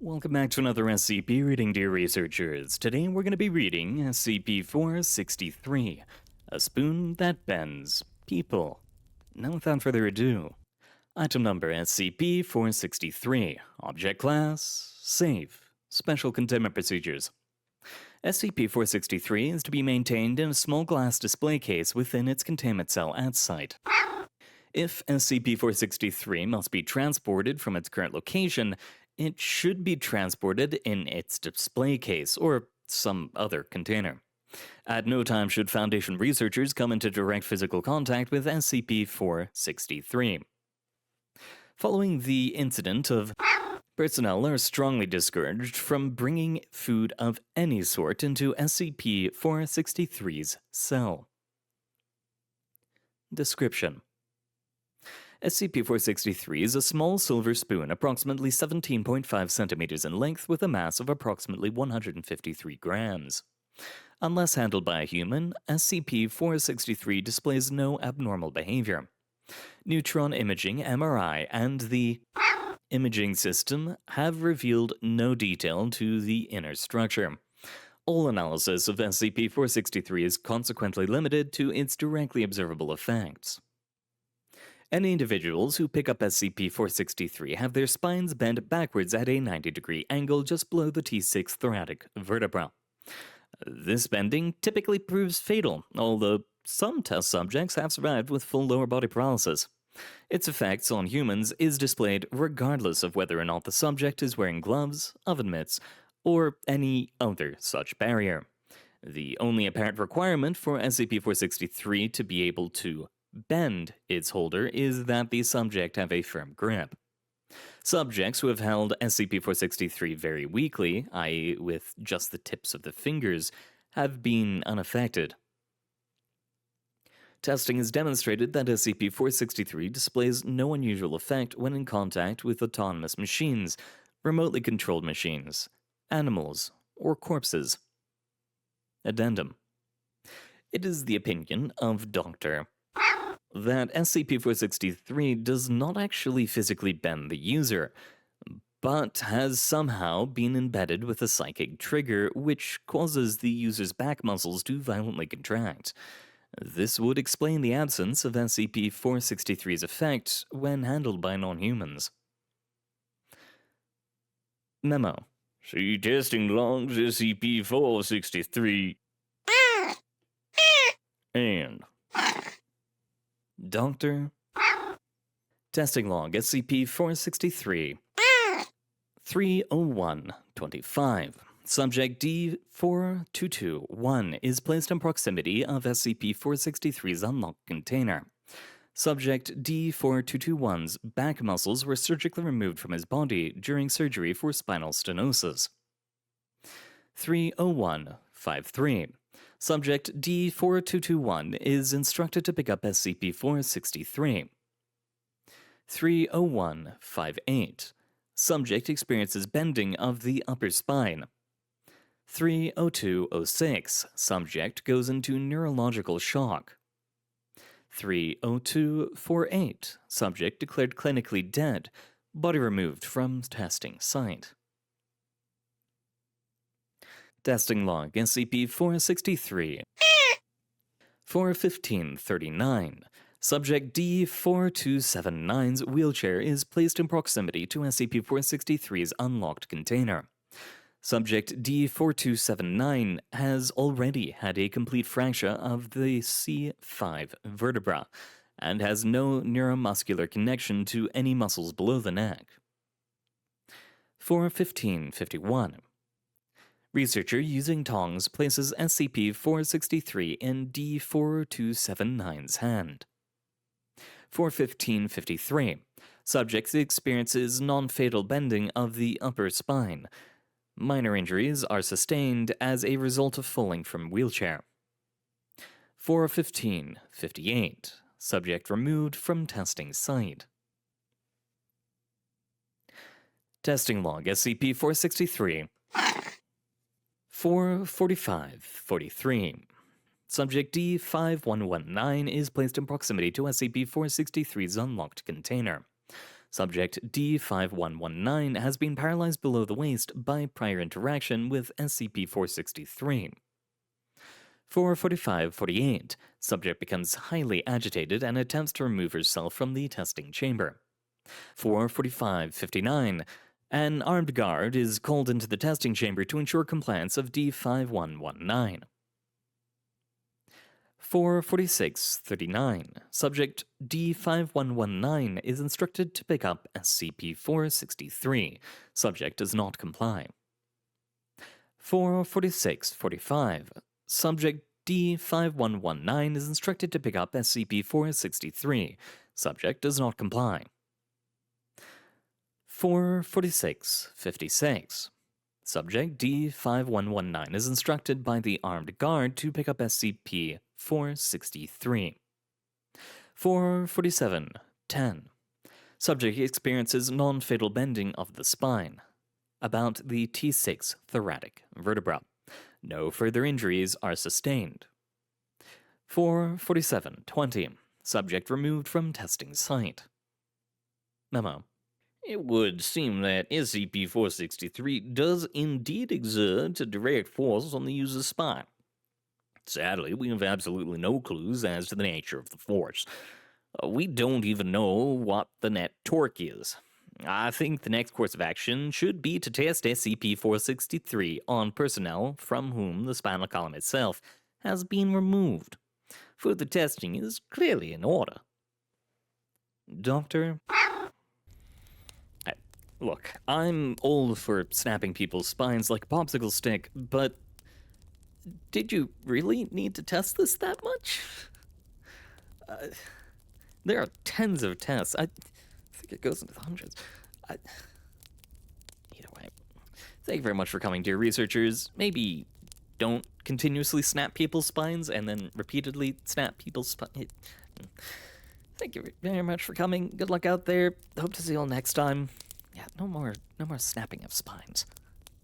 Welcome back to another SCP reading, dear researchers. Today we're going to be reading SCP-463, A Spoon That Bends People. Now without further ado, item number SCP-463, Object Class, Safe, Special Containment Procedures. SCP-463 is to be maintained in a small glass display case within its containment cell at site. If SCP-463 must be transported from its current location, it should be transported in its display case or some other container. At no time should Foundation researchers come into direct physical contact with SCP-463. Following the incident of personnel are strongly discouraged from bringing food of any sort into SCP-463's cell. Description: SCP-463 is a small silver spoon approximately 17.5 centimeters in length with a mass of approximately 153 grams. Unless handled by a human, SCP-463 displays no abnormal behavior. Neutron imaging, MRI, and the imaging system have revealed no detail to the inner structure. All analysis of SCP-463 is consequently limited to its directly observable effects. Any individuals who pick up SCP-463 have their spines bent backwards at a 90-degree angle just below the T6 thoracic vertebra. This bending typically proves fatal, although some test subjects have survived with full lower body paralysis. Its effects on humans is displayed regardless of whether or not the subject is wearing gloves, oven mitts, or any other such barrier. The only apparent requirement for SCP-463 to be able to bend its holder is that the subject have a firm grip. Subjects who have held SCP-463 very weakly, i.e. with just the tips of the fingers, have been unaffected. Testing has demonstrated that SCP-463 displays no unusual effect when in contact with autonomous machines, remotely controlled machines, animals, or corpses. Addendum: it is the opinion of Dr. that SCP-463 does not actually physically bend the user, but has somehow been embedded with a psychic trigger which causes the user's back muscles to violently contract. This would explain the absence of SCP-463's effect when handled by non-humans. Memo: see testing logs SCP-463 and Doctor. Testing log SCP-463 301-25. Subject D4221 is placed in proximity of SCP-463's unlocked container. Subject D4221's back muscles were surgically removed from his body during surgery for spinal stenosis. 301-53. Subject D4221 is instructed to pick up SCP-463. 301-58. Subject experiences bending of the upper spine. 302-06. Subject goes into neurological shock. 302-48. Subject declared clinically dead, body removed from testing site. Testing log SCP-463 415-39. Subject D4279's wheelchair is placed in proximity to SCP-463's unlocked container. Subject D4279 has already had a complete fracture of the C5 vertebra and has no neuromuscular connection to any muscles below the neck. 415-51. Researcher using tongs places SCP-463 in D4279's hand. 415-53. Subject experiences non-fatal bending of the upper spine. Minor injuries are sustained as a result of falling from wheelchair. 415-58. Subject removed from testing site. Testing log SCP-463 445-43. Subject D5119 is placed in proximity to SCP-463's unlocked container. Subject D5119 has been paralyzed below the waist by prior interaction with SCP-463. 4:45:48, subject becomes highly agitated and attempts to remove herself from the testing chamber. 4:45:59, an armed guard is called into the testing chamber to ensure compliance of D5119. 4:46:39, subject D5119 is instructed to pick up SCP-463. Subject does not comply. 4:46:45, subject D5119 is instructed to pick up SCP-463. Subject does not comply. 4:46:56, subject D5119 is instructed by the armed guard to pick up SCP-463. 4:47:10, subject experiences non-fatal bending of the spine. About the T6 thoracic vertebra. No further injuries are sustained. 4:47:20, subject removed from testing site. Memo. It would seem that SCP-463 does indeed exert a direct force on the user's spine. Sadly, we have absolutely no clues as to the nature of the force. We don't even know what the net torque is. I think the next course of action should be to test SCP-463 on personnel from whom the spinal column itself has been removed. Further testing is clearly in order. Doctor? Look, I'm old for snapping people's spines like a popsicle stick, but did you really need to test this that much? There are tens of tests. I think it goes into the hundreds. Either way, thank you very much for coming, dear researchers. Maybe don't continuously snap people's spines and then repeatedly snap people's spines. Thank you very much for coming. Good luck out there. Hope to see you all next time. Yeah, no more snapping of spines.